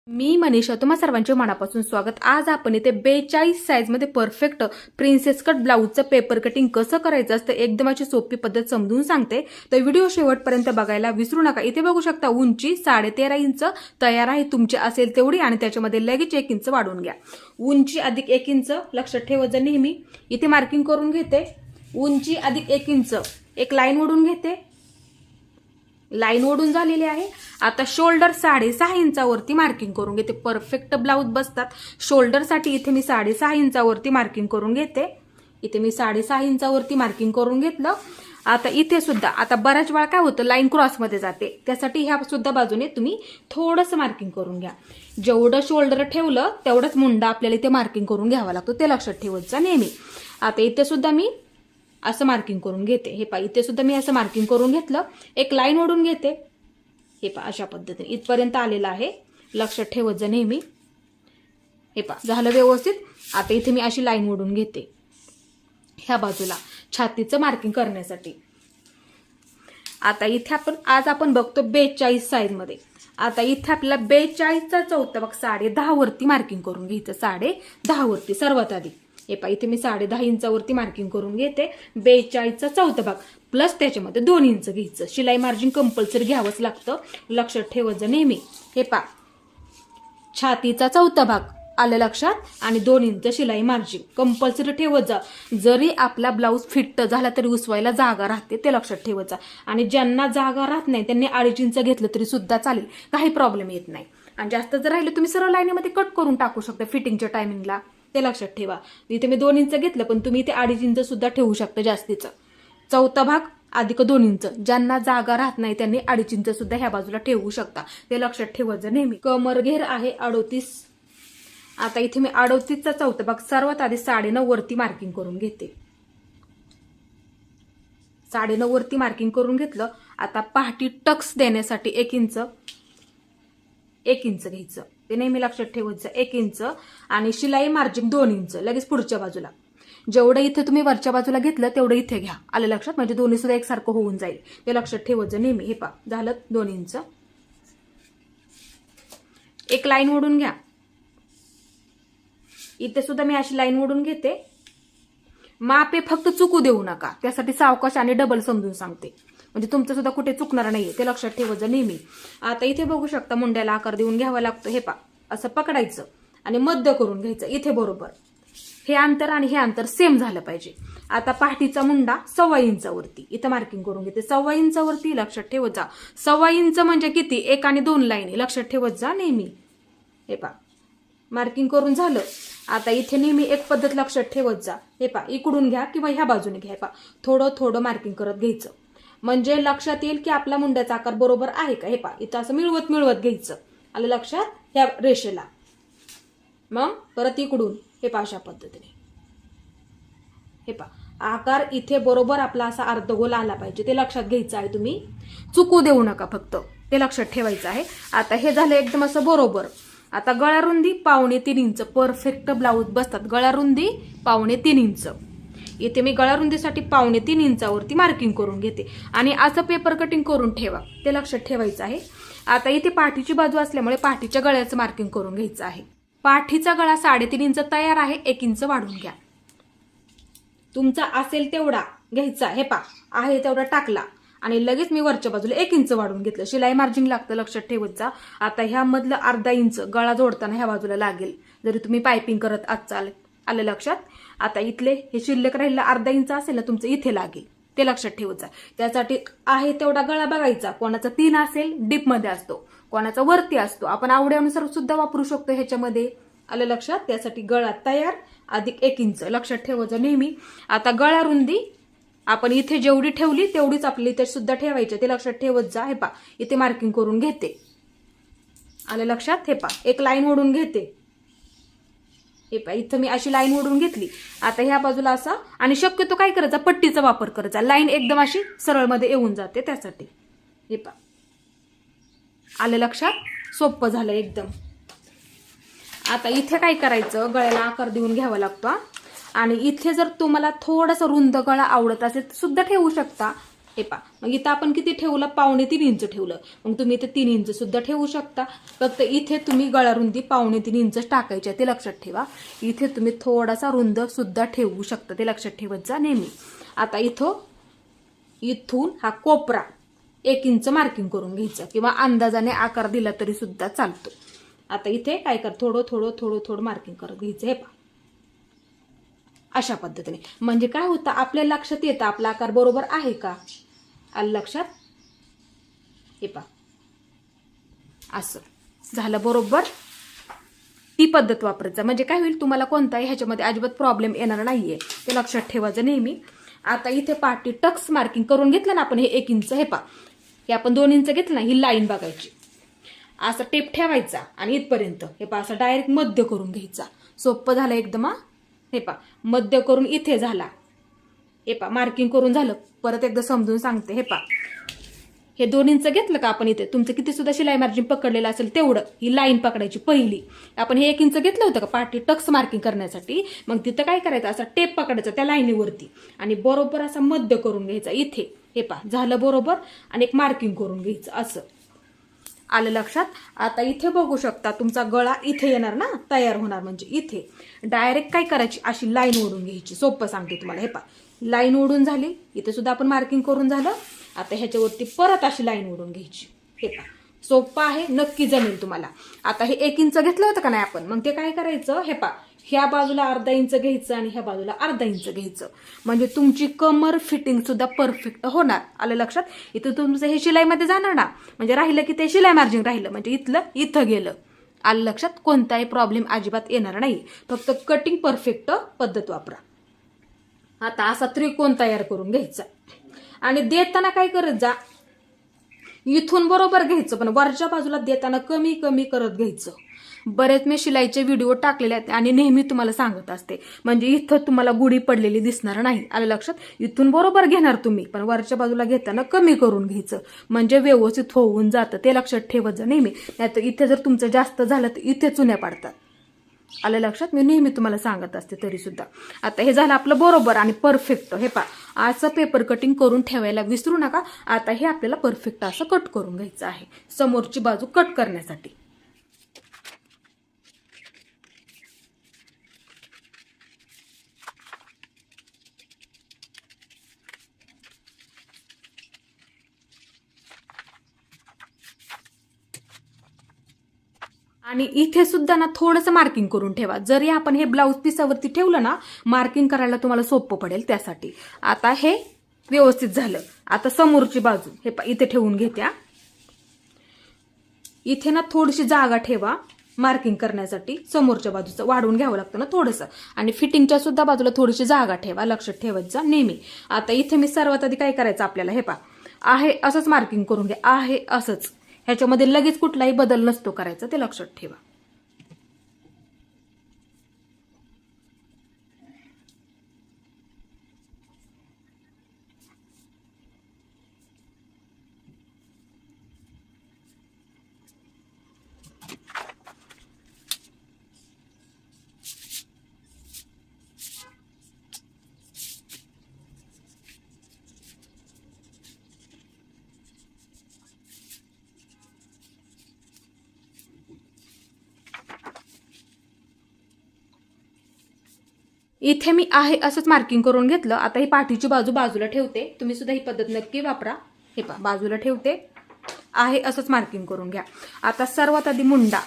मी मनीषा, तुम्हा सर्वांचे मनापासून स्वागत। आज आपण इथे 42 साइज मध्ये परफेक्ट प्रिन्सेस कट ब्लाउजचं पेपर कटिंग कसं करायचं असतं एकदम अशी सोपी पद्धत समजून सांगते, तर व्हिडिओ शेवटपर्यंत बघायला विसरू नका। इथे बघू शकता उंची 13.5 इंच तयार आहे, तुमची असेल तेवढी, आणि त्याच्यामध्ये लगेच 1 इंच वाढवून घ्या। उंची अधिक 1 इंच लक्षात ठेवायचं नेहमी। इथे मार्किंग करून घेते, उंची अधिक 1 इंच, एक लाईन ओढून घेते, लाईन ओढून झालेली आहे। आता शोल्डर 6.5 इंचावरती मार्किंग करून घेते। परफेक्ट ब्लाउज बसतात शोल्डर साठी इथे मी 6.5 इंचावरती मार्किंग करून घेते। इथे मी 6.5 इंचावरती मार्किंग करून घेतलं। आता इथे सुद्धा आता बऱ्याच वेळा काय होतं, लाईन क्रॉस मध्ये जाते, त्यासाठी ह्या सुद्धा बाजूने तुम्ही थोडंसं मार्किंग करून घ्या। जेवढं शोल्डर ठेवलं तेवढंच मुंडा आपल्याला इथे मार्किंग करून घ्यावा लागतो, ते लक्षात ठेवायचं नेहमी। आता इथे सुद्धा मी असं मार्किंग करून घेते। हे पहा, इथे सुद्धा मी असं मार्किंग करून घेतलं, एक लाईन ओढून घेते। हे पहा, अशा पद्धतीने इथपर्यंत आलेलं आहे, लक्षात ठेवायचं नेहमी। हे पहा, झालं व्यवस्थित। आता इथे मी अशी लाईन ओढून घेते ह्या बाजूला छातीचं मार्किंग करण्यासाठी। आता इथे आज आपण बघतो 42 साइज मध्ये। आता इथे आपल्याला 42चा चौथा भाग 10.5 वरती मार्किंग करून घ्यायचं, 10.5 वरती सर्वात आधी। हे पहा, इथे मी 10.5 इंचावरती मार्किंग करून घेते। 42चा चौथा भाग प्लस त्याच्यामध्ये 2 इंच घ्यायचं। शिलाई मार्जिन कंपल्सरी घ्यावंच लागतं, लक्षात ठेवायचं नेहमी। हे पहा, छातीचा चौथा भाग आलं लक्षात, आणि 2 इंच शिलाई मार्जिन कंपल्सरी ठेवायचं। जरी आपला ब्लाऊज फिट झाला तरी उसवायला जागा राहते, ते लक्षात ठेवायचं। आणि ज्यांना जागा राहत नाही त्यांनी 2.5 इंच घेतलं तरी सुद्धा चालेल, काही प्रॉब्लेम येत नाही। आणि जास्त जर राहिलं तुम्ही सरळ लाईनीमध्ये कट करून टाकू शकता फिटिंगच्या टायमिंगला, ते लक्षात ठेवा। इथे मी 2 इंच घेतलं, पण तुम्ही इथे 2.5 इंच सुद्धा ठेवू शकता जास्तीचं। चौथा भाग अधिक 2 इंच, ज्यांना जागा राहत नाही त्यांनी 2.5 इंच सुद्धा ह्या बाजूला ठेवू शकता, ते लक्षात ठेवायचं नेहमी। कमर घेर आहे 38। आता इथे मी 38चा चौथा भाग सर्वात आधी 9.5 वरती मार्किंग करून घेते। 9.5 वरती मार्किंग करून घेतलं। आता पहाटी टक्स देण्यासाठी 1 इंच घ्यायचं, ते नेहमी लक्षात ठेवायचं, 1 इंच। आणि शिलाई मार्जिन 2 इंच लगेच पुढच्या बाजूला। जेवढं इथे तुम्ही वरच्या बाजूला घेतलं तेवढं इथे घ्या, आलं लक्षात, म्हणजे दोन्ही सुद्धा एकसारखं होऊन जाईल, ते लक्षात ठेवायचं नेहमी। हे पहा, झालं 2 इंच। एक लाईन ओढून घ्या, इथे सुद्धा मी अशी लाईन ओढून घेते। मापे फक्त चुकू देऊ नका, त्यासाठी सावकाश आणि डबल समजून सांगते, म्हणजे तुमचं सुद्धा कुठे चुकणार नाहीये, ते लक्षात ठेवायचं नेहमी। आता इथे बघू शकता मुंड्याला आकार देऊन घ्यावा लागतो। हे पहा, असं पकडायचं आणि मध्य करून घ्यायचं इथे बरोबर। हे अंतर आणि हे अंतर सेम झालं पाहिजे। आता पाठीचा मुंडा 1.25 इंचावरती इथं मार्किंग करून घेते, 1.25 इंचावरती, लक्षात ठेवायचा। 1.25 इंच म्हणजे किती, 1 आणि 2 लाईनी, लक्षात ठेवायचा नेहमी। हे पहा, मार्किंग करून झालं। आता इथे नेहमी एक पद्धत लक्षात ठेवायचा। हे पहा, इकडून घ्या किंवा ह्या बाजूने घ्या, पहा थोडं थोडं मार्किंग करत घ्यायचं, म्हणजे लक्षात येईल की आपला मुंड्याचा आकार बरोबर आहे का। हे पहा, इथं असं मिळवत घ्यायचं, आलं लक्षात, ह्या रेषेला। मग परत इकडून हे पहा, अशा पद्धतीने। हे पहा, आकार इथे बरोबर आपला असा अर्धगोल आला पाहिजे, ते लक्षात घ्यायचं आहे, तुम्ही चुकू देऊ नका, फक्त ते लक्षात ठेवायचं आहे। आता हे झालं एकदम असं बरोबर। आता गळा रुंदी 2.25 इंच, परफेक्ट ब्लाऊज बसतात गळा रुंदी 2.25 इंच। इथे मी गळा रुंदीसाठी 2.25 इंचावरती मार्किंग करून घेते, आणि असं पेपर कटिंग करून ठेवा, ते लक्षात ठेवायचं आहे। आता इथे पाठीची बाजू असल्यामुळे पाठीच्या गळ्याचं मार्किंग करून घ्यायचं आहे। पाठीचा गळा 3.5 इंच तयार आहे, 1 इंच वाढून घ्या, तुमचा असेल तेवढा घ्यायचा। हे पहा, आहे तेवढा टाकला, आणि लगेच मी वरच्या बाजूला 1 इंच वाढून घेतलं। शिलाई मार्जिन लागतं, लक्षात ठेवायचा। आता ह्या मधलं अर्धा इंच गळा जोडताना ह्या बाजूला लागेल, जरी तुम्ही पायपिंग करत आजचाल, आलं लक्षात। आता इथले हे शिल्लक राहिलं अर्धा इंच असेल ना तुमचं, इथे लागेल, ते लक्षात ठेवायचं। त्यासाठी आहे तेवढा गळा बघायचा, कोणाचा 3 असेल डीप मध्ये असतो, कोणाचा वरती असतो, आपण आवड्यानुसार सुद्धा वापरू शकतो ह्याच्यामध्ये, आलं लक्षात। त्यासाठी गळा तयार अधिक 1 इंच, लक्षात ठेवायचं नेहमी। आता गळा रुंदी आपण इथे जेवढी ठेवली तेवढीच आपली इथे सुद्धा ठेवायची, ते लक्षात ठेवत जा। हे पहा, इथे मार्किंग करून घेते, आलं लक्षात। हे पहा, एक लाईन ओढून घेते। हे पहा, इथं मी अशी लाईन ओढून घेतली। आता ह्या बाजूला असा, आणि शक्यतो काय करायचा, पट्टीचा वापर करायचा, लाईन एकदम अशी सरळ मध्ये येऊन जाते त्यासाठी। हे पहा, आलं लक्षात, सोपं झालं एकदम। आता इथे काय करायचं, गळ्याला आकार देऊन घ्यावा लागतो, आणि इथे जर तुम्हाला थोडासा रुंद गळा आवडत असेल तर सुद्धा ठेवू शकता, हे पहा, मग इथं आपण किती ठेवलं, 2.25 इंच ठेवलं. मग तुम्ही इथे 3 इंच सुद्धा ठेवू शकता. फक्त इथे तुम्ही गळा रुंदी 2.25 इंच टाकायची ते लक्षात ठेवा. इथे तुम्ही थोडासा रुंद सुद्धा ठेवू शकता, ते लक्षात ठेवत जा नेहमी. आता इथून हा कोपरा 1 इंच मार्किंग करून घ्यायचं, किंवा अंदाजाने आकार दिला तरी सुद्धा चालतो. आता इथे काय कर, थोडं थोडं थोडं थोडं मार्किंग करत घ्यायचं. हे पहा, अशा पद्धतीने. म्हणजे काय होतं, आपल्या लक्षात येतं आपला आकार बरोबर आहे का, आलं लक्षात. हे पहा, असं झालं बरोबर. ती पद्धत वापरायचा, म्हणजे काय होईल, तुम्हाला कोणताही ह्याच्यामध्ये अजिबात प्रॉब्लेम येणार नाहीये, ते लक्षात ठेवायचं नेहमी. आता इथे पाठी टक्स मार्किंग करून घेतलं ना आपण, हे 1 इंच. हे पहा, हे आपण 2 इंच घेतलं ना, ही लाईन बघायची, असा टेप ठेवायचा आणि इथपर्यंत. हे पहा, असं डायरेक्ट मध्य करून घ्यायचा. सोपं झालं एकदम. हे पहा, मध्य करून इथे झाला. हे पहा, मार्किंग करून झालं. परत एकदा समजून सांगते. हे पहा, हे 2 इंच घेतलं का आपण, इथे तुमचं किती सुद्धा शिलाई मार्जिन पकडलेलं असेल तेवढं ही लाईन पकडायची पहिली. आपण हे 1 इंच घेतलं होतं का पाठी टक्स मार्किंग करण्यासाठी, मग तिथं काय करायचं, असा टेप पकडायचा त्या लाईनीवरती आणि बरोबर असा मध्य करून घ्यायचा इथे. हे पहा, झालं बरोबर. आणि एक मार्किंग करून घ्यायचं, असं. आलं लक्षात. आता इथे बघू शकता, तुमचा गळा इथे येणार ना, तयार होणार. म्हणजे इथे डायरेक्ट काय करायची, अशी लाईन ओढून घ्यायची. सोपं सांगते तुम्हाला. हे पहा, लाईन ओढून झाली, इथे सुद्धा आपण मार्किंग करून झालं. आता ह्याच्यावरती परत अशी लाईन ओढून घ्यायची. हे पहा, सोपं आहे, नक्की जमेल तुम्हाला. आता हे 1 इंच घेतलं होतं का नाही आपण, मग ते काय करायचं, हे पहा, ह्या बाजूला अर्धा इंच घ्यायचं आणि ह्या बाजूला अर्धा इंच घ्यायचं. म्हणजे तुमची कमर फिटिंग सुद्धा परफेक्ट होणार. आलं लक्षात. इथं तुमचं हे शिलाईमध्ये जाणार ना, म्हणजे राहिलं की ते शिलाई मार्जिन राहिलं, म्हणजे इथलं इथं गेलं. आलं लक्षात. कोणताही प्रॉब्लेम अजिबात येणार नाही, फक्त कटिंग परफेक्ट पद्धत वापरा. आता असा त्रिकोण तयार करून घ्यायचा आणि देताना काय करत जा, इथून बरोबर घ्यायचं, पण वरच्या बाजूला देताना कमी कमी करत घ्यायचं. बरेच मी शिलाईचे व्हिडिओ टाकलेले आहेत आणि नेहमी तुम्हाला सांगत असते, म्हणजे इथं तुम्हाला गुढी पडलेली दिसणार नाही. आलं लक्षात. इथून बरोबर घेणार तुम्ही, पण वरच्या बाजूला घेताना कमी करून घ्यायचं, म्हणजे व्यवस्थित होऊन जातं. ते लक्षात ठेवत जा नेहमी. नाहीतर इथे जर तुमचं जास्त झालं तर इथे चुन्या पाडतात. आलं लक्षात. मी नेहमी तुम्हाला सांगत असते तरी सुद्धा. आता हे झालं आपलं बरोबर आणि परफेक्ट. हे पहा, असं पेपर कटिंग करून ठेवायला विसरू नका. आता हे आपल्याला परफेक्ट असं कट करून घ्यायचं आहे, समोरची बाजू कट करण्यासाठी. आणि इथे सुद्धा ना थोडंसं मार्किंग करून ठेवा. जरी आपण हे ब्लाऊज पिसावरती ठेवलं ना, मार्किंग करायला तुम्हाला सोपं पडेल त्यासाठी. आता हे व्यवस्थित झालं. आता समोरची बाजू हे इथे ठेवून घेत्या. इथे ना थोडीशी जागा ठेवा मार्किंग करण्यासाठी. समोरच्या बाजूचं वाढवून घ्यावं लागतं ना थोडंसं. आणि फिटिंगच्या सुद्धा बाजूला थोडीशी जागा ठेवा, लक्षात ठेवत जा नेहमी. आता इथे मी सर्वात आधी काय करायचं आपल्याला, हे पहा, आहे असंच मार्किंग करून घ्या, आहे असंच. ह्याच्यामध्ये लगेच कुठलाही बदल नसतो करायचा, ते लक्षात ठेवा. इथे मी आहे असंच मार्किंग करून घेतलं. आता ही पाठीची बाजू बाजूला ठेवते. तुम्ही सुद्धा ही पद्धत नक्की वापरा. हे पहा, बाजूला ठेवते, आहे असंच मार्किंग करून घ्या. आता सर्वात आधी मुंडा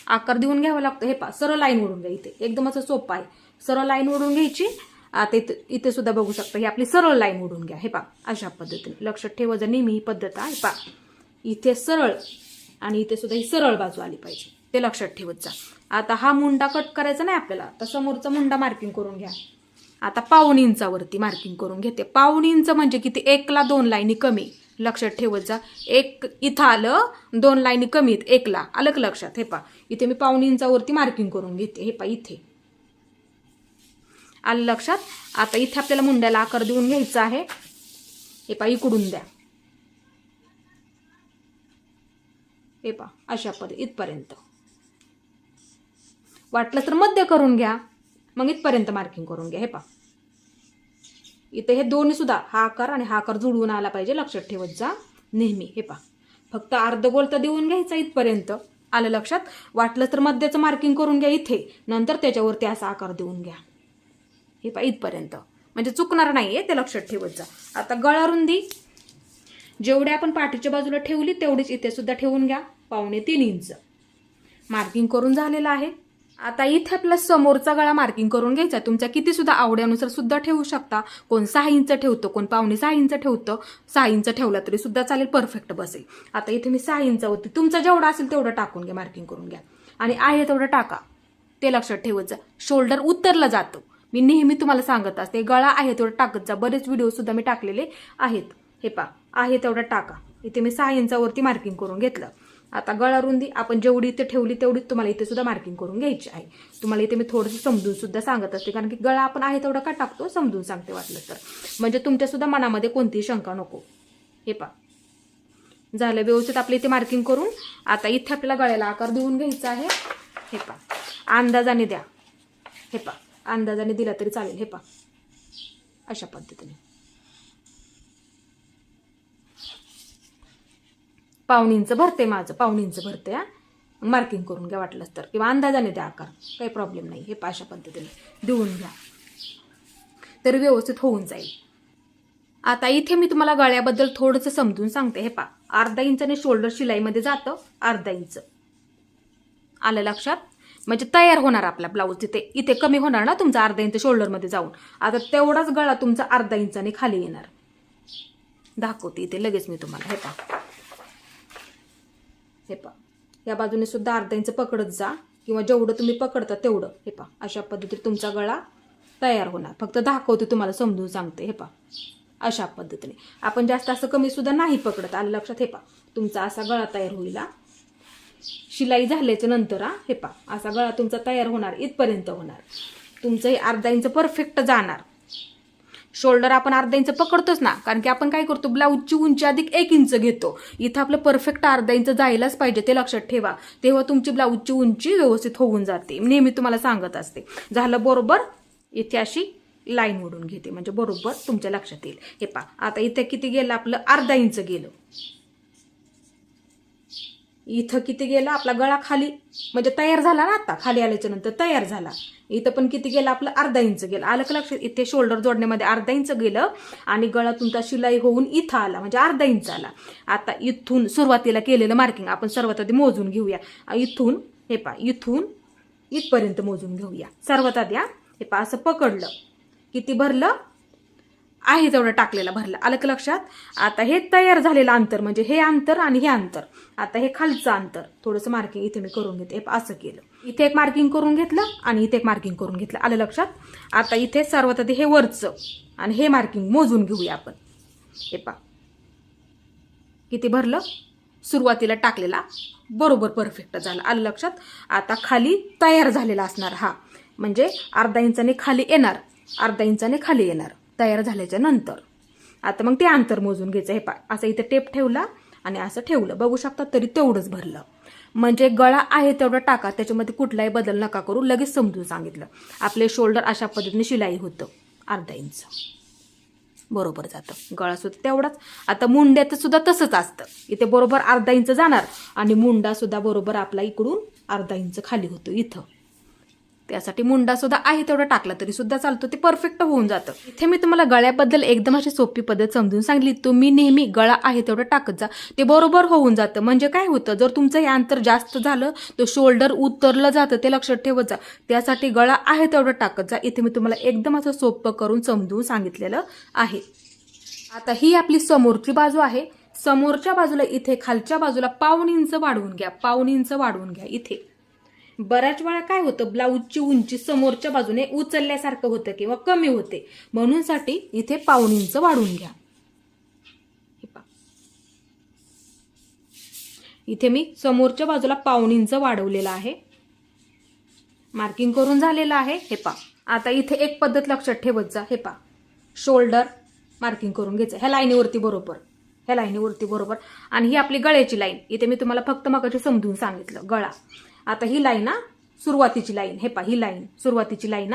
आकार देऊन घ्यावा लागतो. हे पहा, सरळ लाईन ओढून घ्या. इथे एकदम असं सोपं आहे, सरळ लाईन ओढून घ्यायची. आता इथे सुद्धा बघू शकता, ही आपली सरळ लाईन ओढून घ्या. हे पहा, अशा पद्धतीने लक्षात ठेवा जर नेहमी ही पद्धत आहे. पहा, इथे सरळ आणि इथे सुद्धा ही सरळ बाजू आली पाहिजे, ते लक्षात ठेवत जा. आता हा मुंडा कट करायचा नाही आपल्याला, तर समोरचा मुंडा मार्किंग करून घ्या. आता 1.25 इंचावरती मार्किंग करून घेते. 1.25 इंच म्हणजे किती, 1 ला 2 लाईनी कमी, लक्षात ठेवत जा. 1 इथं आलं, 2 लाईनी कमी आहेत 1 ला, आलं का लक्षात. हे पहा, इथे मी 1.25 इंचावरती मार्किंग करून घेते. हे पहा, इथे आलं लक्षात. आता इथे आपल्याला मुंड्याला आकार देऊन घ्यायचा आहे. हे पहा, इकडून द्या. हे पहा, अशा पद्धती इथपर्यंत. वाटलं तर मध्य करून घ्या, मग इथपर्यंत मार्किंग करून घ्या. हे पहा, इथे हे दोन्ही सुद्धा हा आकार आणि हा आकार जुळवून आला पाहिजे, लक्षात ठेवत जा नेहमी. हे पहा, फक्त अर्धगोल तर देऊन घ्यायचा इथपर्यंत. आलं लक्षात? वाटलं तर मध्याचं मार्किंग करून घ्या इथे, नंतर त्याच्यावरती असा आकार देऊन घ्या. हे पहा इथपर्यंत, म्हणजे चुकणार नाहीये ते लक्षात ठेवत जा. आता गळा रुंदी जेवढी आपण पाठीच्या बाजूला ठेवली तेवढीच इथे सुद्धा ठेवून घ्या, 2.25 इंच मार्किंग करून झालेलं आहे. आता इथे आपला समोरचा गळा मार्किंग करून घ्यायचा. तुमच्या किती सुद्धा आवड्यानुसार सुद्धा ठेवू शकता. कोण 6 इंच ठेवतो, कोण 5.25 इंच ठेवतं. 6 इंच ठेवला तरी सुद्धा चालेल, परफेक्ट बसेल. आता इथे मी 6 इंचावरती तुमचा जेवढा असेल तेवढं टाकून घ्या, मार्किंग करून घ्या आणि आहे तेवढं टाका, ते लक्षात ठेवत जा. शोल्डर उतरला जातो, मी नेहमी तुम्हाला सांगत असते. गळा आहे तेवढं टाकत जा, बरेच व्हिडिओ सुद्धा मी टाकलेले आहेत. हे पहा, आहे तेवढं टाका. इथे मी 6 इंचावरती मार्किंग करून घेतलं. आता गळा रुंदी आपण जेवढी इथे ठेवली तेवढीच तुम्हाला इथे सुद्धा मार्किंग करून घ्यायची आहे. तुम्हाला इथे मी थोडंसं समजून सुद्धा सांगत असते, कारण की गळा आपण आहे तेवढा का टाकतो समजून सांगते वाटलं तर, म्हणजे तुमच्या सुद्धा मनामध्ये कोणतीही शंका नको. हे पहा, झालं व्यवस्थित आपलं इथे मार्किंग करून. आता इथे आपल्याला गळ्याला आकार देऊन घ्यायचा आहे. हे पहा, अंदाजाने द्या. हे पहा, अंदाजाने दिला तरी चालेल. हे पहा, अशा पद्धतीने 1.25 इंच भरते, माझं 1.25 इंच भरते. मार्किंग करून घ्या वाटलंच तर, किंवा अंदाजाने द्या आकार, काही प्रॉब्लेम नाही. हे पहा, अशा पद्धतीने देऊन घ्या तरी व्यवस्थित होऊन जाईल. आता इथे मी तुम्हाला गळ्याबद्दल थोडंसं समजून सांगते. हे पहा, 1/2 इंचाने शोल्डर शिलाईमध्ये जातं, 1/2 इंच. आलं लक्षात? म्हणजे तयार होणार आपला ब्लाऊज तिथे, इथे कमी होणार ना तुमचा 1/2 इंच शोल्डरमध्ये जाऊन. आता तेवढाच गळा तुमचा 1/2 इंचाने खाली येणार. दाखवते इथे लगेच मी तुम्हाला. हे पहा, हे पहा, या बाजूने सुद्धा 1/2 इंच पकडत जा, किंवा जेवढं तुम्ही पकडता तेवढं. हे पहा, अशा पद्धतीने तुमचा गळा तयार होणार. फक्त दाखवते तुम्हाला, समजून सांगते. हे पहा, अशा पद्धतीने आपण जास्त असं कमी सुद्धा नाही पकडत. आलं लक्षात? हे पहा, तुमचा असा गळा तयार होईल. शिलाई झाल्याच्या नंतर हे पहा, असा गळा तुमचा तयार होणार, इथपर्यंत होणार. तुमचं हे 1/2 इंच परफेक्ट जाणार. शोल्डर आपण 1/2 इंच पकडतोच ना, कारण की आपण काय करतो, ब्लाऊजची उंची अधिक 1 इंच घेतो. इथं आपलं परफेक्ट 1/2 इंच जायलाच पाहिजे, ते लक्षात ठेवा. तेव्हा तुमची ब्लाऊजची उंची व्यवस्थित होऊन जाते. नेहमी तुम्हाला सांगत असते. झालं बरोबर, इथे अशी लाईन ओढून घेते, म्हणजे बरोबर तुमच्या लक्षात येईल. हे पहा, आता इथे किती गेलं आपलं, 1/2 इंच गेलं. इथं किती गेला आपला गळा खाली, म्हणजे तयार झाला ना, आता खाली आल्याच्या नंतर तयार झाला. इथं पण किती गेला आपलं, 1/2 इंच गेला. आलं का लक्षात? इथे शोल्डर जोडण्यामध्ये 1/2 इंच गेलं आणि गळा तुमचा शिलाई होऊन इथं आला, म्हणजे 1/2 इंच आला. आता इथून सुरुवातीला केलेलं मार्किंग आपण सर्वात आधी मोजून घेऊया. इथून हे पहा, इथून इथपर्यंत मोजून घेऊया सर्वात आधी. हे पहा, असं पकडलं, किती भरलं आहे तेवढं टाकलेलं भरलं. आलं का लक्षात? आता हे तयार झालेलं अंतर, म्हणजे हे अंतर आणि हे अंतर. आता हे खालचं अंतर थोडंसं मार्किंग इथे मी करून घेते. असं केलं, इथे एक मार्किंग करून घेतलं आणि इथे एक मार्किंग करून घेतलं. आलं लक्षात? आता इथे सर्वात आधी हे वरचं आणि हे मार्किंग मोजून घेऊया आपण. हे पहा, किती भरलं, सुरुवातीला टाकलेला बरोबर परफेक्ट झाला. आलं लक्षात? आता खाली तयार झालेला असणार हा, म्हणजे 1/2 इंचाने खाली येणार, 1/2 इंचाने खाली येणार तयार झाल्याच्या नंतर. आता मग ते अंतर मोजून घ्यायचं. हे पहा, असं इथे टेप ठेवला आणि असं ठेवलं, बघू शकता, तरी तेवढंच भरलं. म्हणजे गळा आहे तेवढं टाका, त्याच्यामध्ये कुठलाही बदल नका करू. लगेच समजून सांगितलं. आपले शोल्डर अशा पद्धतीने शिलाई होतं, 1/2 इंच बरोबर जातं. गळा सुद्धा तेवढाच. आता मुंड्याचं सुद्धा तसंच असतं. इथे बरोबर 1/2 इंच जाणार आणि मुंडा सुद्धा बरोबर आपला इकडून 1/2 इंच खाली होतो इथं. त्यासाठी मुंडा सुद्धा आहे तेवढा टाकला तरी सुद्धा चालतो, ते परफेक्ट होऊन जातं. इथे मी तुम्हाला गळ्याबद्दल एकदम अशी सोपी पद्धत समजून सांगली. तुम्ही नेहमी गळा आहे तेवढं टाकत जा, ते बरोबर होऊन जातं. म्हणजे काय होतं, जर तुमचं हे अंतर जास्त झालं तर शोल्डर उतरलं जातं, ते लक्षात ठेवत जा. त्यासाठी गळा आहे तेवढं टाकत जा. इथे मी तुम्हाला एकदम असं सोपं करून समजून सांगितलेलं आहे. आता ही आपली समोरची बाजू आहे. समोरच्या बाजूला इथे खालच्या बाजूला 1/2 इंच वाढवून घ्या, 1/2 इंच वाढवून घ्या. इथे बऱ्याच वेळा काय होतं, ब्लाऊजची उंची समोरच्या बाजूने उचलल्यासारखं होतं किंवा कमी होते, म्हणून साठी इथे 1/2 इंच वाढवून घ्या. इथे मी समोरच्या बाजूला 1/2 इंच वाढवलेला आहे, मार्किंग करून झालेलं आहे. हे पहा, आता इथे एक पद्धत लक्षात ठेवत जा. हे पहा, शोल्डर मार्किंग करून घ्यायचं ह्या लाईनीवरती बरोबर, ह्या लाईनीवरती बरोबर. आणि ही आपली गळ्याची लाईन. इथे मी तुम्हाला फक्त मगाशी समजून सांगितलं गळा. आता ही लाईन सुरुवातीची लाईन. हे पहा, ही लाईन सुरुवातीची लाईन.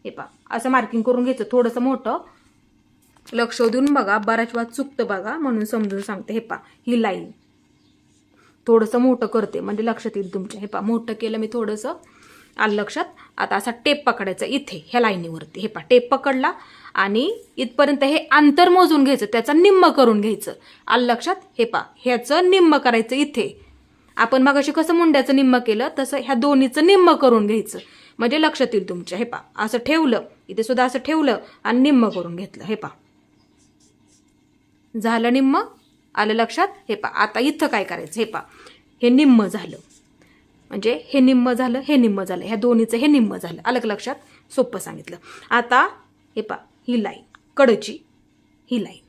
हे पहा, असं मार्किंग करून घ्यायचं, थोडंसं मोठं लक्ष देऊन बघा, बऱ्याच वेळा चुकतं बघा, म्हणून समजून सांगते. हे पहा, ही लाईन थोडंसं मोठं करते म्हणजे लक्षात येईल तुमच्या. हे पहा, मोठं केलं मी थोडंसं, आलं लक्षात. आता असा टेप पकडायचा इथे ह्या लाईनीवरती. हे पहा, टेप पकडला आणि इथपर्यंत हे अंतर मोजून घ्यायचं, त्याचा निम्म करून घ्यायचं. आलं लक्षात. हे पहा, ह्याचं निम्म करायचं इथे. आपण मगाशी कसं मुंड्याचं निम्म केलं तसं ह्या दोन्हीचं निम्म करून घ्यायचं म्हणजे लक्षात येईल तुमच्या. हे पहा, असं ठेवलं, इथे सुद्धा असं ठेवलं आणि निम्म करून घेतलं. हे पहा, झालं निम्म. आलं लक्षात. हे पहा, आता इथं काय करायचं. हे पहा, हे निम्म झालं म्हणजे हे निम्म झालं, हे निम्म झालं, ह्या दोन्हीचं हे निम्म झालं. आलं लक्षात. सोपं सांगितलं. आता हे पहा, ही लाईन कडची, ही लाईन.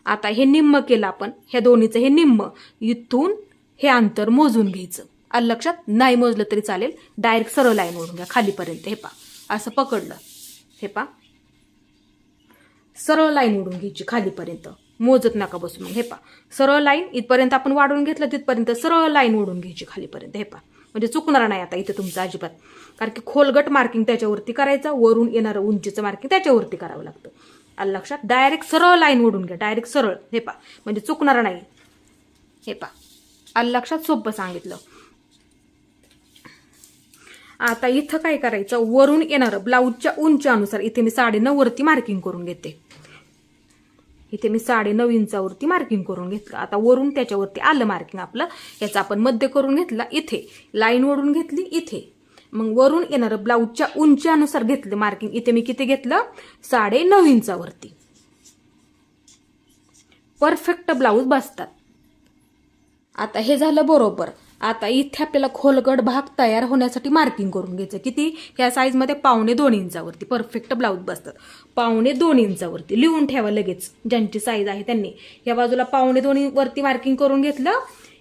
आता हे निम्म केलं आपण, ह्या दोन्हीचं हे निम्म, इथून हे अंतर मोजून घ्यायचं. आलं लक्षात. नाही मोजलं तरी चालेल, डायरेक्ट सरळ लाईन ओढून घ्या खालीपर्यंत. हे पहा, असं पकडलं. हे पहा, सरळ लाईन ओढून घ्यायची खालीपर्यंत, मोजत नका बसू. मग हे पहा, सरळ लाईन इथपर्यंत आपण वाढवून घेतलं, तिथपर्यंत सरळ लाईन ओढून घ्यायची खालीपर्यंत. हे पहा, म्हणजे चुकणार नाही आता इथे तुमचं अजिबात, कारण की खोलगट मार्किंग त्याच्यावरती करायचं, वरून येणारं उंचीचं मार्किंग त्याच्यावरती करावं लागतं. आलं लक्षात. डायरेक्ट सरळ लाईन ओढून घ्या, डायरेक्ट सरळ. हे पहा, म्हणजे चुकणार नाही. हे पहा, आलं लक्षात. सोपं सांगितलं. आता इथं काय करायचं, वरून येणारं ब्लाऊजच्या उंचीनुसार इथे मी 9.5 वरती मार्किंग करून घेते. इथे मी 9.5 इंचावरती मार्किंग करून घेतलं. आता वरून त्याच्यावरती आलं मार्किंग आपलं, याचं आपण मध्य करून घेतला. इथे लाईन ओढून घेतली इथे, मग वरून येणारं ब्लाऊजच्या उंचीनुसार घेतलं मार्किंग. इथे मी किती घेतलं, 9.5 इंचावरती. परफेक्ट ब्लाऊज बसतात. आता हे झालं बरोबर. आता इथे आपल्याला खोलगट भाग तयार होण्यासाठी मार्किंग करून घ्यायचं. किती, ह्या साईजमध्ये 1.25 इंचावरती परफेक्ट ब्लाऊज बसतात. 1.25 इंचावरती लिहून ठेवा लगेच, ज्यांची साईज आहे त्यांनी. या बाजूला 1.25 वरती मार्किंग करून घेतलं.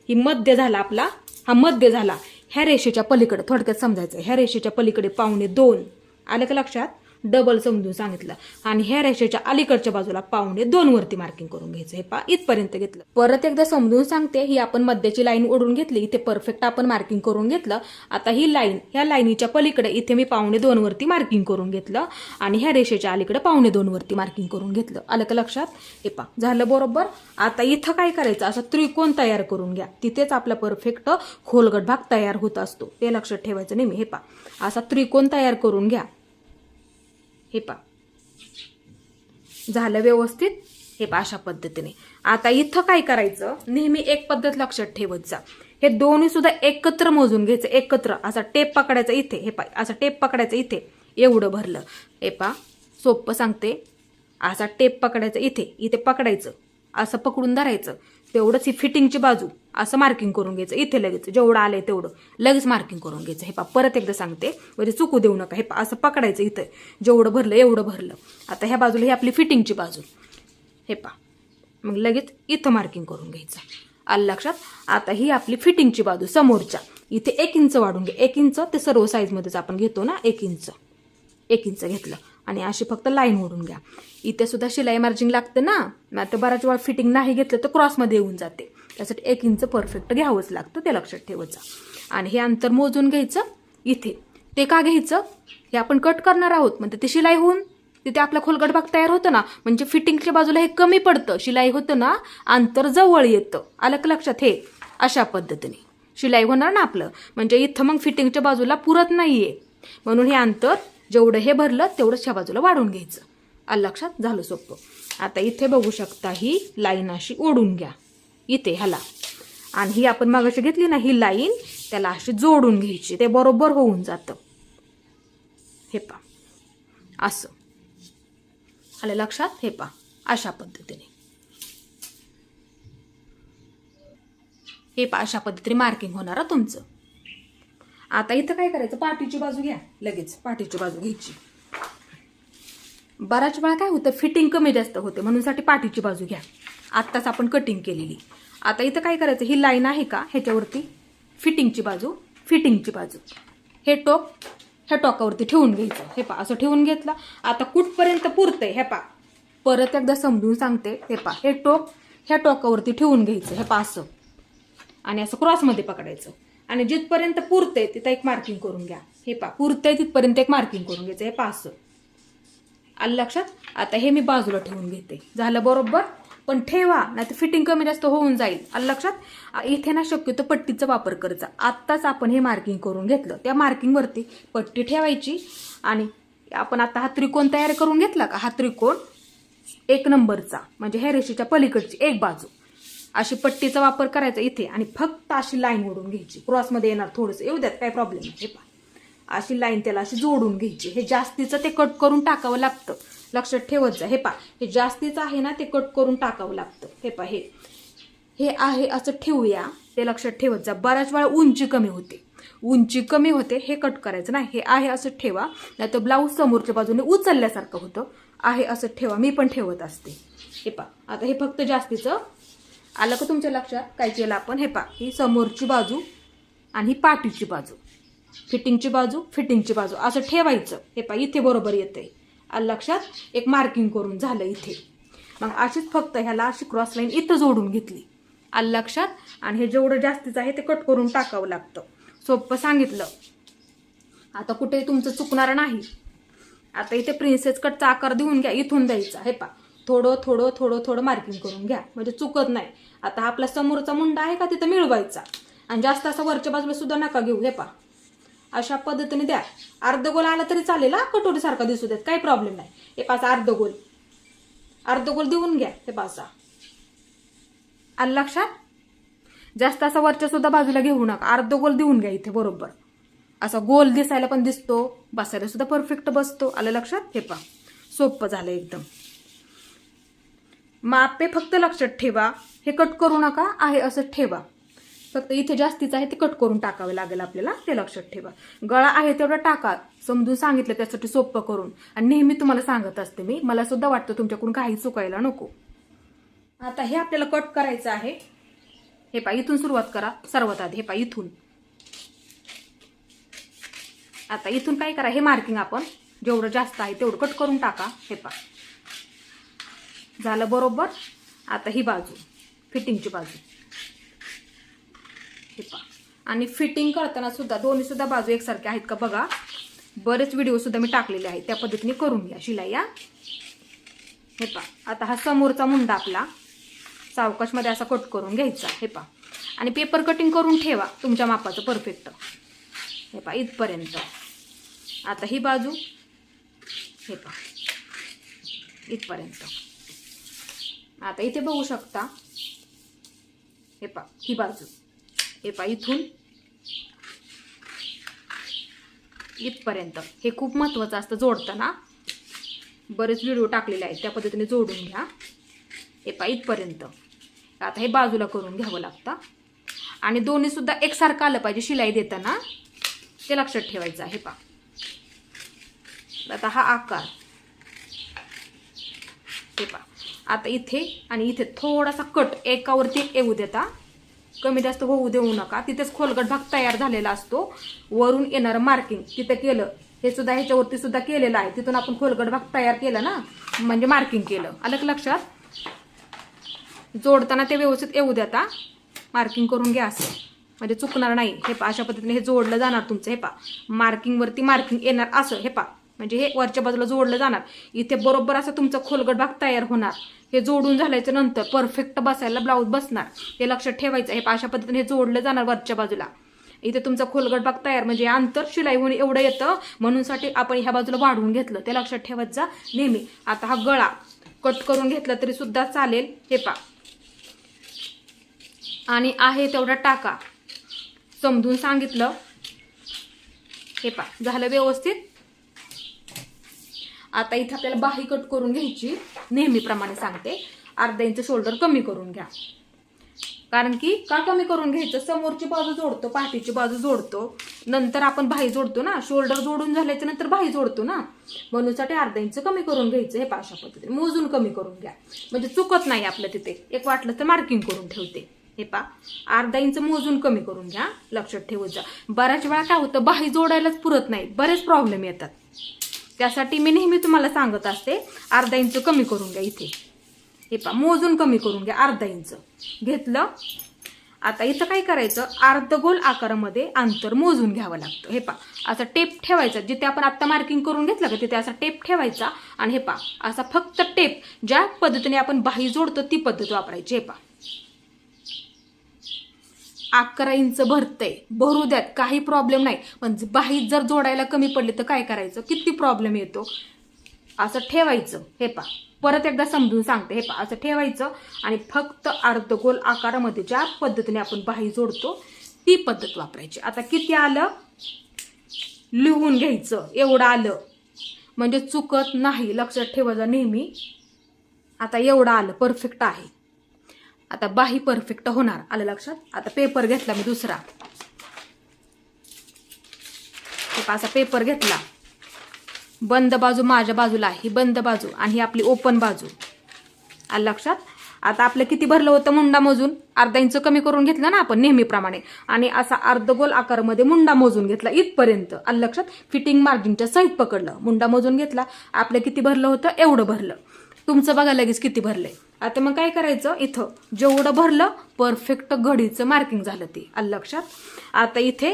ही मध्य झाला आपला, हा मध्य झाला. ह्या रेषेच्या पलीकडे, थोडक्यात समजायचं, ह्या रेषेच्या पलीकडे 1.25. आलं का लक्षात. डबल समजून सांगितलं. आणि ह्या रेषेच्या अलीकडच्या बाजूला 1.25 वरती मार्किंग करून घ्यायचं. हे पहा, इथपर्यंत घेतलं. परत एकदा समजून सांगते. ही आपण मध्याची लाईन ओढून घेतली, इथे परफेक्ट आपण मार्किंग करून घेतलं. आता ही लाईन, ह्या लाईनीच्या पलीकडे इथे मी 1.25 वरती मार्किंग करून घेतलं आणि ह्या रेषेच्या अलीकडे 1.25 वरती मार्किंग करून घेतलं. आलं का लक्षात. हे पहा, झालं बरोबर. आता इथं काय करायचं, असं त्रिकोण तयार करून घ्या. तिथेच आपला परफेक्ट खोलगट भाग तयार होत असतो, ते लक्षात ठेवायचं नेहमी. हे पहा, असा त्रिकोण तयार करून घ्या. हे पहा, झालं व्यवस्थित. हे पहा, अशा पद्धतीने. आता इथं काय करायचं, नेहमी एक पद्धत लक्षात ठेवत जा. हे दोन्ही सुद्धा एकत्र मोजून घ्यायचं, एकत्र. असा टेप पकडायचा इथे. हे पहा, असा टेप पकडायचा इथे, एवढं भरलं. हे पहा, सोपं सांगते. असा टेप पकडायचा इथे, इथे पकडायचं, असं पकडून धरायचं. तेवढंच ही फिटिंगची बाजू असं मार्किंग करून घ्यायचं. इथे लगेच जेवढं आलंय तेवढं लगेच मार्किंग करून घ्यायचं. हे पहा, परत एकदा सांगते म्हणजे चुकू देऊ नका. हे पहा, असं पकडायचं इथं, जेवढं भरलं एवढं भरलं. आता ह्या बाजूला ही आपली फिटिंगची बाजू. हे पहा, मग लगेच इथं मार्किंग करून घ्यायचं. आलं लक्षात. आता ही आपली फिटिंगची बाजू समोरच्या, इथे 1 इंच वाढून घ्या. 1 इंच ते सर्व साईजमध्येच आपण घेतो ना, 1 इंच घेतलं आणि अशी फक्त लाईन ओढून घ्या. इथे सुद्धा शिलाई मार्जिंग लागते ना, आता बराच वेळा फिटिंग नाही घेतलं तर क्रॉसमध्ये येऊन जाते. त्यासाठी 1 इंच परफेक्ट घ्यावंच लागतं, ते लक्षात ठेवायचं. आणि हे अंतर मोजून घ्यायचं इथे. ते का घ्यायचं, हे आपण कट करणार आहोत, म्हणजे ते शिलाई होऊन तिथे आपला खोलगट भाग तयार होतं ना, म्हणजे फिटिंगच्या बाजूला हे कमी पडतं, शिलाई होतं ना, अंतर जवळ येतं. आलं का लक्षात. हे अशा पद्धतीने शिलाई होणार ना आपलं, म्हणजे इथं मग फिटिंगच्या बाजूला पुरत नाहीये, म्हणून हे अंतर जेवढं हे भरलं तेवढंच ह्या बाजूला वाढवून घ्यायचं. आलं लक्षात. झालं सोपं. आता इथे बघू शकता, ही लाईन अशी ओढून घ्या इथे ह्याला, आणि ही आपण मागाशी घेतली ना ही लाईन, त्याला अशी जोडून घ्यायची, ते बरोबर होऊन जातं. हे पहा, असं. आलं लक्षात. हे पहा, अशा पद्धतीने. हे पहा, अशा पद्धतीने मार्किंग होणार तुमचं. आता इथं काय करायचं, पाठीची बाजू घ्या. लगेच पाठीची बाजू घ्यायची. बऱ्याच वेळा काय होतं, फिटिंग कमी जास्त होते, म्हणून साठी पाठीची बाजू घ्या. आत्ताच आपण कटिंग केलेली. आता इथं काय करायचं, ही लाईन आहे का, ह्याच्यावरती फिटिंगची बाजू, हे टोक ह्या टोकावरती ठेवून घ्यायचं. हे पहा, असं ठेवून घेतलं. आता कुठपर्यंत पुरतंय, हे पहा, परत एकदा समजून सांगते. हे पहा, हे टोक ह्या टोकावरती ठेवून घ्यायचं. हे पहा, असं, आणि असं क्रॉसमध्ये पकडायचं. आणि जिथपर्यंत पुरतंय तिथं एक मार्किंग करून घ्या. हे पहा, पुरतंय तिथपर्यंत एक मार्किंग करून घ्यायचं. हे पहा, असं. आलं लक्षात. आता हे मी बाजूला ठेवून घेते. झालं बरोबर. पण ठेवा नाही तर फिटिंग कमी जास्त होऊन जाईल. आलं लक्षात. इथे ना शक्यतो पट्टीचा वापर करायचा. आत्ताच आपण हे मार्किंग करून घेतलं, त्या मार्किंगवरती पट्टी ठेवायची आणि आपण आता हा त्रिकोण तयार करून घेतला का, हा त्रिकोण 1 नंबरचा म्हणजे ह्या रेषेच्या पलीकडची एक बाजू अशी पट्टीचा वापर करायचा इथे आणि फक्त अशी लाईन ओढून घ्यायची. क्रॉसमध्ये येणार थोडंसं येऊ द्यात, काय प्रॉब्लेम नाही. हे पहा अशी लाईन त्याला अशी जोडून घ्यायची. हे जास्तीचं ते कट करून टाकावं लागतं, लक्षात ठेवत जा. हे पहा हे जास्तीचं आहे ना, ते कट करून टाकावं लागतं. हे पहा हे आहे असं ठेवूया, ते लक्षात ठेवत जा. बऱ्याच वेळा उंची कमी होते, हे कट करायचं नाही. हे आहे असं ठेवा, नाही तर ब्लाऊज समोरच्या बाजूने उचलल्यासारखं होतं. आहे असं ठेवा, मी पण ठेवत असते. हे पहा आता हे फक्त जास्तीचं आलं का तुमच्या लक्षात. काय केलं आपण, हे पहा ही समोरची बाजू आणि ही पाठीची बाजू, फिटिंगची बाजू असं ठेवायचं. हे पहा इथे बरोबर येतंय. आलं लक्षात. एक मार्किंग करून झालं इथे. मग अशीच फक्त ह्याला अशी क्रॉस लाईन इथं जोडून घेतली. आलं लक्षात. आणि हे जेवढं जास्तीचं आहे ते कट करून टाकावं लागतं. सोपं सांगितलं. आता कुठे तुमचं चुकणार नाही. आता इथे प्रिन्सेस कटचा आकार देऊन घ्या, इथून द्यायचा. हे पहा थोडं मार्किंग करून घ्या म्हणजे चुकत नाही. आता आपला समोरचा मुंडा आहे का तिथं मिळवायचा आणि जास्त असं वरच्या बाजूला सुद्धा नका घेऊ. हे पहा अशा पद्धतीने द्या. अर्धगोल आला तरी चालेल, कटोरी सारखा दिसू देत, काही प्रॉब्लेम नाही. हे पासा अर्धगोल देऊन घ्या. हे पासा आलं लक्षात. जास्त असा वरच्या सुद्धा बाजूला घेऊ नका, अर्धगोल देऊन घ्या इथे बरोबर. असा गोल दिसायला पण दिसतो, बसायला सुद्धा परफेक्ट बसतो. आलं लक्षात. हे पहा सोपं झालं एकदम. मापे फक्त लक्षात ठेवा, हे कट करू नका, आहे असं ठेवा. फक्त इथे जास्तीचं आहे ते कट करून टाकावे लागेल आपल्याला, ते लक्षात ठेवा. गळा आहे तेवढा टाका, समजून सांगितलं त्यासाठी सोपं करून. आणि नेहमी तुम्हाला सांगत असते मी, मला सुद्धा वाटतं तुमच्याकडून काही चुकायला नको. आता हे आपल्याला कट करायचं आहे. हे पहा इथून सुरुवात करा सर्वात आधी. हे पहा इथून. आता इथून काय करा, हे मार्किंग आपण जेवढं जास्त आहे तेवढं कट करून टाका. हे पहा झालं बरोबर. आता ही बाजू फिटिंगची बाजू. हे पहा आणि फिटिंग करताना सुद्धा दोन्ही सुद्धा बाजू एकसारख्या आहेत का बघा. बरेच व्हिडिओ सुद्धा मी टाकलेले आहेत, त्या पद्धतीने करून घ्या शिलाई. हे पहा आता हा समोरचा मुंडा आपला सावकाशमध्ये असा कट करून घ्यायचा. हे पहा आणि पेपर कटिंग करून ठेवा तुमच्या मापाचं परफेक्ट. हे पहा इथपर्यंत. आता ही बाजू. हे पहा इथपर्यंत. आता इथे बघू शकता. हे पहा ही बाजू. हे पहा इथून इथपर्यंत. हे खूप महत्त्वाचं असतं जोडताना, बरेच व्हिडिओ टाकलेले आहेत, त्या पद्धतीने जोडून घ्या. हे पहा इथपर्यंत. आता हे बाजूला करून घ्यावं लागतं आणि दोन्ही सुद्धा एकसारखं आलं पाहिजे शिलाई देताना, ते लक्षात ठेवायचं आहे. पहा आता हा आकार. हे पहा आता इथे आणि इथे थोडासा कट एकावरती येऊ देता, कमी जास्त होऊ देऊ नका. तिथेच खोलगट भाग तयार झालेला असतो. वरून येणारं मार्किंग तिथं केलं, हे सुद्धा ह्याच्यावरती सुद्धा केलेलं आहे. तिथून आपण खोलगट भाग तयार केला ना, म्हणजे मार्किंग केलं. आलं लक्षात. जोडताना ते व्यवस्थित येऊ देता, मार्किंग करून घ्या असं, म्हणजे चुकणार नाही. हे पहा अशा पद्धतीने हे जोडलं जाणार तुमचं. हे पहा मार्किंगवरती मार्किंग येणार असं. हे पहा म्हणजे हे वरच्या बाजूला जोडलं जाणार. इथे बरोबर असं तुमचा खोलगट भाग तयार होणार. हे जोडून झाल्याच्या नंतर परफेक्ट बसायला ब्लाऊज बसणार, हे लक्षात ठेवायचं. हे अशा पद्धतीने हे जोडलं जाणार वरच्या बाजूला. इथे तुमचा खोलगट भाग तयार म्हणजे अंतर शिलाई होऊन एवढं येतं, म्हणूनसाठी आपण ह्या बाजूला वाढवून घेतलं, ते लक्षात ठेवत जा नेहमी. आता हा गळा कट करून घेतला तरी सुद्धा चालेल. हे पहा आणि आहे तेवढा टाका, समजून सांगितलं. हे पहा झालं व्यवस्थित. आता इथे आपल्याला बाही कट करून घ्यायची, नेहमीप्रमाणे सांगते. अर्धा इंच शोल्डर कमी करून घ्या. कारण की का कमी करून घ्यायचं, समोरची बाजू जोडतो, पाठीची बाजू जोडतो, नंतर आपण बाही जोडतो ना. शोल्डर जोडून झाल्याच्या नंतर बाही जोडतो ना, म्हणूनसाठी अर्धा इंच कमी करून घ्यायचं. हे अशा पद्धतीने मोजून कमी करून घ्या, म्हणजे चुकत नाही आपलं. तिथे एक वाटलं तर मार्किंग करून ठेवते. हे पहा अर्धा इंच मोजून कमी करून घ्या, लक्षात ठेवत जा. बऱ्याच वेळा काय होतं, बाही जोडायलाच पुरत नाही, बरेच प्रॉब्लेम येतात. त्यासाठी मी नेहमी तुम्हाला सांगत असते अर्धा इंच कमी करून घ्या इथे. हे पहा मोजून कमी करून घ्या, अर्धा इंच घेतलं. आता इथं काय करायचं, अर्धगोल आकारामध्ये अंतर मोजून घ्यावं लागतं. हे पहा, असा टेप ठेवायचा, जिथे आपण आता मार्किंग करून घेतलं का तिथे असा टेप ठेवायचा. आणि हे पहा, असा फक्त टेप ज्या पद्धतीने आपण बाही जोडतो ती पद्धत वापरायची. हे पहा, 11 इंच भरतंय, भरू द्यात, काही प्रॉब्लेम नाही. पण बाही जर जोडायला कमी पडली तर काय करायचं, किती प्रॉब्लेम येतो. असं ठेवायचं. हे पहा, परत एकदा समजून सांगते. हे पहा, असं ठेवायचं आणि फक्त अर्धगोल आकारामध्ये ज्या पद्धतीने आपण बाही जोडतो ती पद्धत वापरायची. आता किती आलं लिहून घ्यायचं, एवढं आलं म्हणजे चुकत नाही, लक्षात ठेवायचं नेहमी. आता एवढं आलं, परफेक्ट आहे. आता बाही परफेक्ट होणार, आलं लक्षात. आता पेपर घेतला मी दुसरा. असा पेपर घेतला, बंद बाजू माझ्या बाजूला, ही बंद बाजू आणि ही आपली ओपन बाजू, आलं लक्षात. आता आपलं किती भरलं होतं मुंडा मोजून, अर्धा इंच कमी करून घेतलं ना आपण नेहमीप्रमाणे, आणि असा अर्धगोल आकारामध्ये मुंडा मोजून घेतला इथपर्यंत, आलं लक्षात. फिटिंग मार्जिनच्या सहित पकडलं, मुंडा मोजून घेतला. आपलं किती भरलं होतं, एवढं भरलं. तुमचं बघा लगेच किती भरलंय. आता मग काय करायचं, इथं जेवढं भरलं परफेक्ट घडीचं मार्किंग झालं ते, आलं लक्षात. आता इथे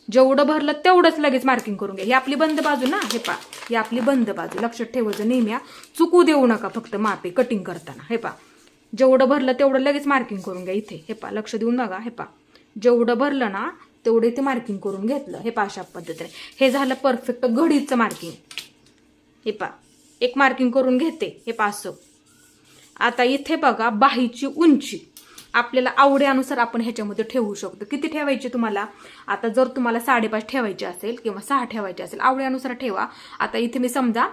जेवढं भरलं तेवढंच लगेच मार्किंग करून घ्या. ही आपली बंद बाजू ना, हे पहा, ही आपली बंद बाजू, लक्षात ठेवायचं नेहमी. चुकू देऊ नका फक्त मापे कटिंग करताना. हे पहा, जेवढं भरलं तेवढं लगेच मार्किंग करून घ्या इथे. हे पहा, लक्ष देऊन बघा. हे पहा, जेवढं भरलं ना तेवढं इथे मार्किंग करून घेतलं. हे पहा, अशा पद्धतीने हे झालं परफेक्ट घडीचं मार्किंग. हे पहा, एक मार्किंग करून घेते. हे पहा असं. आता इथे बघा, बाहीची उंची आपल्याला आवडीनुसार आपण ह्याच्यामध्ये ठेवू शकतो. किती ठेवायची तुम्हाला, आता जर तुम्हाला 5.5 ठेवायची असेल किंवा 6 ठेवायची असेल, आवडीनुसार ठेवा. आता इथे मी समजा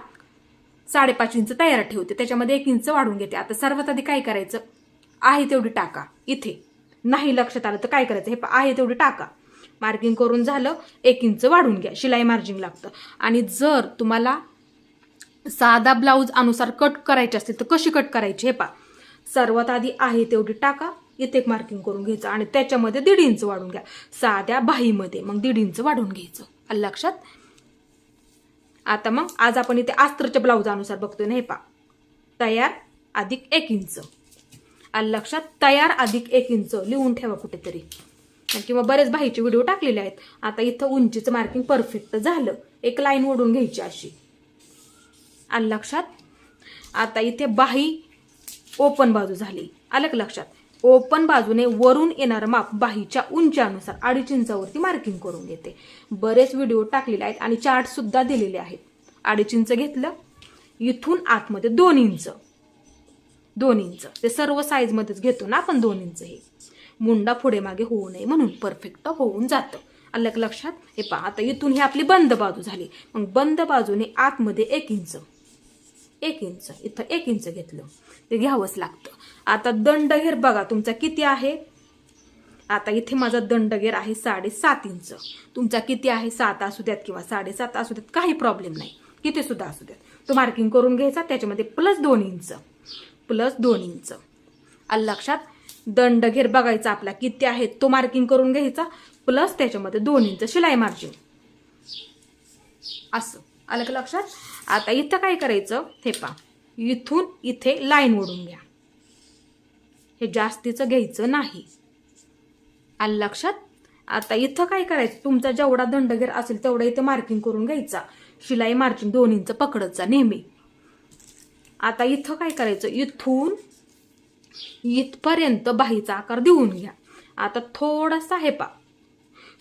5.5 इंच तयार ठेवते, त्याच्यामध्ये 1 इंच वाढून घेते. आता सर्वात आधी काय करायचं, आहे तेवढी टाका. इथे नाही लक्षात आलं तर काय करायचं, हे आहे तेवढी टाका. मार्किंग करून झालं, 1 इंच वाढून घ्या, शिलाई मार्जिन लागतं. आणि जर तुम्हाला साधा ब्लाऊज अनुसार कट करायचे असतील तर कशी कट करायची, हे पहा, सर्वात आधी आहे तेवढी टाका, इथे एक मार्किंग करून घ्यायचं आणि त्याच्यामध्ये 1.5 इंच वाढून घ्या. साध्या बाहीमध्ये मग 1.5 इंच वाढून घ्यायचं, आलं लक्षात. आता मग आज आपण इथे अस्तरच्या ब्लाऊज अनुसार बघतोय ना. हे पहा, तयार अधिक 1 इंच, आलं लक्षात. तयार अधिक 1 इंच लिहून ठेवा कुठेतरी, किंवा बरेच बाहीचे व्हिडिओ टाकलेले आहेत. आता इथं उंचीचं मार्किंग परफेक्ट झालं, एक लाईन ओढून घ्यायची अशी, आलं लक्षात. आता इथे बाही ओपन बाजू झाली, आलं लक्षात. ओपन बाजूने वरून येणारं माप बाहीच्या उंचीनुसार 2.5 इंचावरती मार्किंग करून घेते. बरेच व्हिडिओ टाकलेले आहेत आणि चार्ट सुद्धा दिलेले आहेत. 2.5 इंच घेतलं, इथून आतमध्ये 2 इंच, 2 इंच, ते सर्व साईजमध्येच घेतो ना आपण 2 इंच. हे मुंडा पुढे मागे होऊ नये म्हणून परफेक्ट होऊन जातं, आलं लक्षात. हे पहा, आता इथून ही आपली बंद बाजू झाली. मग बंद बाजूने आतमध्ये 1 इंच, 1 इंच, इथं 1 इंच घेतलं, ते घ्यावंच लागतं. आता दंडघेर बघा तुमचा किती आहे. आता इथे माझा दंडघेर आहे 7.5 इंच. तुमचा किती आहे, 7 असू द्यात किंवा 7.5 असू द्यात, काही प्रॉब्लेम नाही, किती सुद्धा असू द्यात. तो मार्किंग करून घ्यायचा, त्याच्यामध्ये प्लस 2 इंच, प्लस 2 इंच, आलं लक्षात. दंडघेर बघायचा आपला किती आहे, तो मार्किंग करून घ्यायचा, प्लस त्याच्यामध्ये 2 इंच शिलाई मार्जिन, असं, आलं का लक्षात. आता इथं काय करायचं, हे पहा, इथून इथे लाईन ओढून घ्या. हे जास्तीचं घ्यायचं नाही, आलं लक्षात. आता इथं काय करायचं, तुमचा जेवढा दंडघेर असेल तेवढा इथे मार्किंग करून घ्यायचा, शिलाई मार्जिन 2 इंच पकडत जा नेहमी. आता इथं काय करायचं, इथून इथपर्यंत बाहीचा आकार देऊन घ्या. आता थोडासा, हे पहा,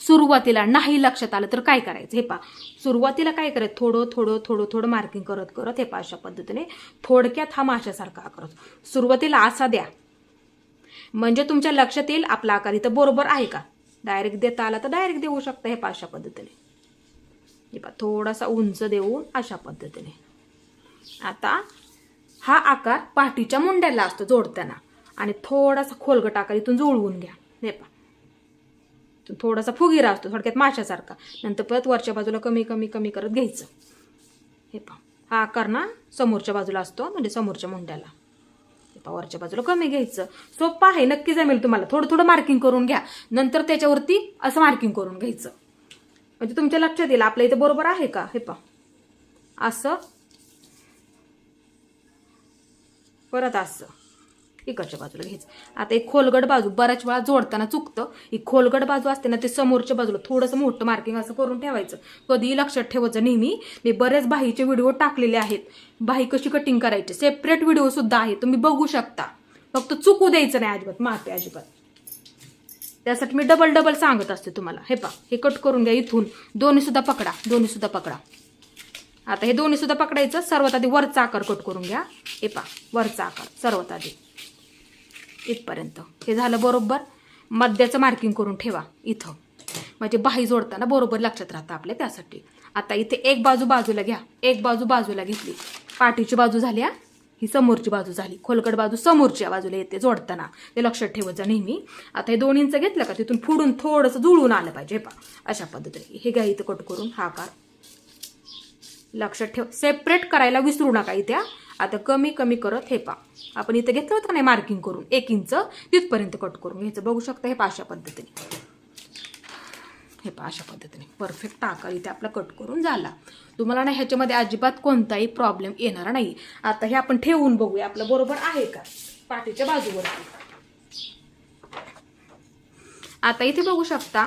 सुरुवातीला नाही लक्षात आलं तर काय करायचं, हे पहा, सुरुवातीला काय करायचं, थोडं थोडं थोडं थोडं मार्किंग करत करत, हे पहा, अशा पद्धतीने थोडक्यात हा माशासारखा आकार. सुरुवातीला असा द्या म्हणजे तुमच्या लक्षात येईल आपला आकार इथं बरोबर आहे का. डायरेक्ट देता आला तर डायरेक्ट देऊ शकता, हे पहा, अशा पद्धतीने. हे पहा, थोडासा उंच देऊन अशा पद्धतीने. आता हा आकार पाठीच्या मुंड्याला असतो जोडताना, आणि थोडासा खोलगट आकार इथून जुळवून घ्या. हे पहा, थोडासा फुगीरा असतो थोडक्यात माशासारखा, नंतर परत वरच्या बाजूला कमी कमी कमी करत घ्यायचं. हे पहा, हा आकार ना समोरच्या बाजूला असतो, म्हणजे समोरच्या मुंड्याला. हे पहा, वरच्या बाजूला कमी घ्यायचं. सोपं आहे, नक्की जमेल तुम्हाला. थोडं थोडं मार्किंग करून घ्या, नंतर त्याच्यावरती असं मार्किंग करून घ्यायचं, म्हणजे तुमच्या लक्षात येईल आपल्या इथे बरोबर आहे का. हे पहा, असं, परत असं, इकडच्या बाजूला घ्यायचं. आता एक खोलगट बाजू बऱ्याच वेळा जोडताना चुकतं. ही खोलगट बाजू असते ना, ते समोरच्या बाजूला थोडंसं मोठं मार्किंग असं करून ठेवायचं. कधीही लक्षात ठेवायचं नेहमी. मी बरेच बाहीचे व्हिडिओ टाकलेले आहेत, बाही कशी कटिंग करायची, सेपरेट व्हिडिओ सुद्धा आहे, तुम्ही बघू शकता. फक्त चुकू द्यायचं नाही अजिबात, मापे अजिबात. त्यासाठी मी डबल सांगत असते तुम्हाला. हे पहा, हे कट करून घ्या. इथून दोन्ही सुद्धा पकडा. आता हे दोन्ही सुद्धा पकडायचं. सर्वात आधी वरचा आकार कट करून घ्या. हे पहा, वरचा आकार सर्वात आधी इथपर्यंत. हे झालं बरोबर. मध्याचं मार्किंग करून ठेवा इथं, म्हणजे बाही जोडताना बरोबर लक्षात राहतं आपल्या. त्यासाठी आता इथे एक बाजू बाजूला घ्या. एक बाजू बाजूला घेतली, पाठीची बाजू झाली, ही समोरची बाजू झाली. खोलगट बाजू समोरच्या बाजूला येते जोडताना, ते लक्षात ठेवायचं नेहमी. आता हे 2 इंच घेतलं का, तिथून पुढून थोडंसं जुळून आलं पाहिजे. हे पहा, अशा पद्धतीने हे घ्या. इथं कट करून हा आकार लक्षात ठेव. सेपरेट करायला विसरू नका इथे. आता कमी करत हे पहा, आपण इथं घेतलं होतं नाही मार्किंग करून 1 इंच, तिथपर्यंत कट करून घ्यायचं. बघू शकता. हे पहा, अशा पद्धतीने. हे पहा, अशा पद्धतीने परफेक्ट आकार इथे आपला कट करून झाला. तुम्हाला ना ह्याच्यामध्ये अजिबात कोणताही प्रॉब्लेम येणार नाही. आता हे आपण ठेवून बघूया आपलं बरोबर आहे का पाठीच्या बाजूवरती. आता इथे बघू शकता,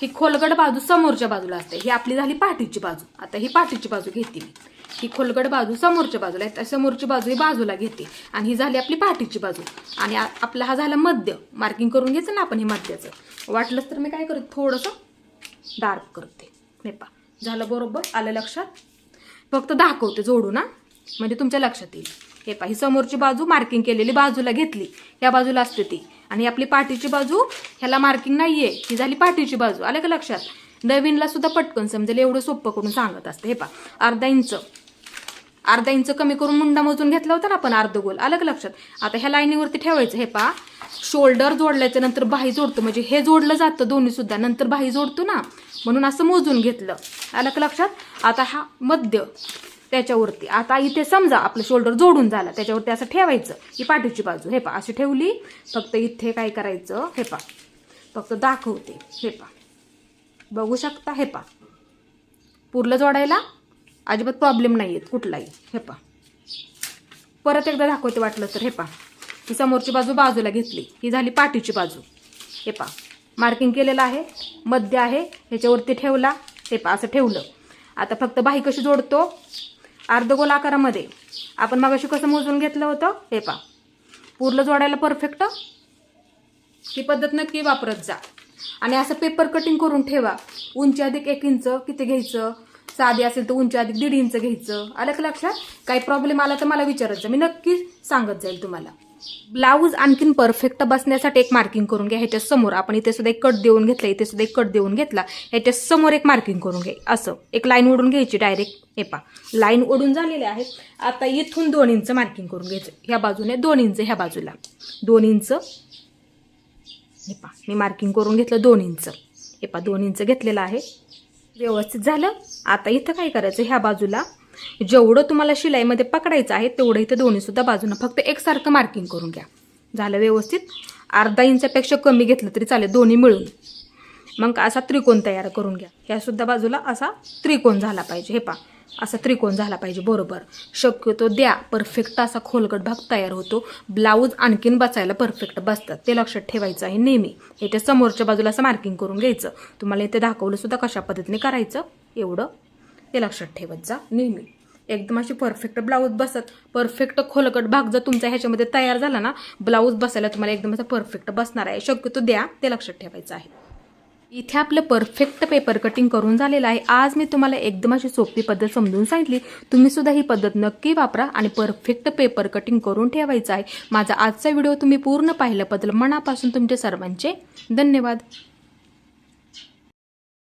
ही खोलगट बाजू समोरच्या बाजूला असते. ही आपली झाली पाठीची बाजू. आता ही पाठीची बाजू घेते मी. ही खोलगट बाजू समोरच्या बाजूला आहे, समोरची बाजू ही बाजूला घेते, आणि ही झाली आपली पाठीची बाजू. आणि आपला हा झाला मध्य. मार्किंग करून घ्यायचं ना आपण हे मध्याचं. वाटलंच तर मी काय करते, थोडंसं डार्क करते. हे पहा, झालं बरोबर. आलं लक्षात. फक्त दाखवते जोडू ना, म्हणजे तुमच्या लक्षात येईल. हे पहा, ही समोरची बाजू मार्किंग केलेली बाजूला घेतली, ह्या बाजूला असते ती. आणि आपली पाठीची बाजू, ह्याला मार्किंग नाहीये, ही झाली पाठीची बाजू. आलं का लक्षात. नवीनला सुद्धा पटकन समजेल एवढं सोपं करून सांगत असते. हे पहा, अर्धा इंच कमी करून मुंडा मोजून घेतला होता ना आपण, अर्ध गोल. आलं का लक्षात. आता ह्या लाईनीवरती ठेवायचं. हे पहा, शोल्डर जोडल्याच्या नंतर बाही जोडतो, म्हणजे हे जोडलं जातं दोन्ही सुद्धा, नंतर बाही जोडतो ना, म्हणून असं मोजून घेतलं. आलं का लक्षात. आता हा मध्य त्याच्यावरती. आता इथे समजा आपलं शोल्डर जोडून झाला, त्याच्यावरती असं ठेवायचं. ही पाठीची बाजू. हे पहा, अशी ठेवली. फक्त इथे काय करायचं, हे पहा, फक्त दाखवते. हे पहा, बघू शकता. हे पहा, पुरलं जोडायला अजिबात प्रॉब्लेम नाही आहेत कुठलाही. हे पहा, परत एकदा दाखवते वाटलं तर. हे पहा, ही समोरची बाजू बाजूला घेतली, ही झाली पाठीची बाजू. हे पहा, मार्किंग केलेलं आहे, मध्य आहे, ह्याच्यावरती ठेवला. हे पहा, असं ठेवलं. आता फक्त बाही कशी जोडतो, अर्धगोल आकारामध्ये. आपण मगाशी कसं मोजून घेतलं होतं. हे पहा, पुरलं जोडायला परफेक्ट. ही पद्धत नक्की वापरत जा. आणि असं पेपर कटिंग करून ठेवा. उंची अधिक 1 इंच किती घ्यायचं, साधी असेल तर उंची अधिक 1.5 इंच घ्यायचं. आलं का लक्षात. काही प्रॉब्लेम आला तर मला विचारायचं, मी नक्की सांगत जाईल तुम्हाला. ब्लाऊज आणखीन परफेक्ट बसण्यासाठी एक मार्किंग करून घ्या. ह्याच्या समोर आपण इथे सुद्धा एक कट देऊन घेतला, इथे सुद्धा एक कट देऊन घेतला, ह्याच्या समोर एक मार्किंग करून घ्या. असं एक लाईन ओढून घ्यायची डायरेक्ट. हे पहा, लाईन ओढून झालेले आहे. आता इथून 2 इंच मार्किंग करून घ्यायचं. ह्या बाजूने 2 इंच, ह्या बाजूला 2 इंच. हे पहा, मी मार्किंग करून घेतलं 2 इंच. हे पहा, 2 इंच घेतलेलं आहे. व्यवस्थित झालं. आता इथं काय करायचं, ह्या बाजूला जेवढं तुम्हाला शिलाईमध्ये पकडायचं आहे तेवढं इथं दोन्ही सुद्धा बाजूनं फक्त एकसारखं मार्किंग करून घ्या. झालं व्यवस्थित. अर्धा इंचापेक्षा कमी घेतलं तरी चालेल, दोन्ही मिळून. मग असा त्रिकोण तयार करून घ्या. ह्या सुद्धा बाजूला असा त्रिकोण झाला पाहिजे. हे पहा, असा त्रिकोण झाला पाहिजे बरोबर. शक्यतो द्या, परफेक्ट असा खोलगट भाग तयार होतो. ब्लाऊज आणखीन बसायला परफेक्ट बसतात, ते लक्षात ठेवायचं आहे नेहमी. याच्या समोरच्या बाजूला असं मार्किंग करून घ्यायचं. तुम्हाला इथे दाखवलं सुद्धा कशा पद्धतीने करायचं, एवढं ते लक्षात ठेवत जा नेहमी. एकदम अशी परफेक्ट ब्लाऊज बसत. परफेक्ट खोलगट भाग जर तुमचा ह्याच्यामध्ये तयार झाला ना, ब्लाऊज बसायला तुम्हाला एकदम असं परफेक्ट बसणार आहे. शक्यतो द्या, ते लक्षात ठेवायचं आहे. इथे आपलं परफेक्ट पेपर कटिंग करून झालेलं आहे. आज मी तुम्हाला एकदम अशी सोपी पद्धत समजून सांगितली. तुम्ही सुद्धा ही पद्धत नक्की वापरा आणि परफेक्ट पेपर कटिंग करून ठेवायचं आहे. माझा आजचा व्हिडिओ तुम्ही पूर्ण पाहिल्याबद्दल मनापासून तुमचे सर्वांचे धन्यवाद.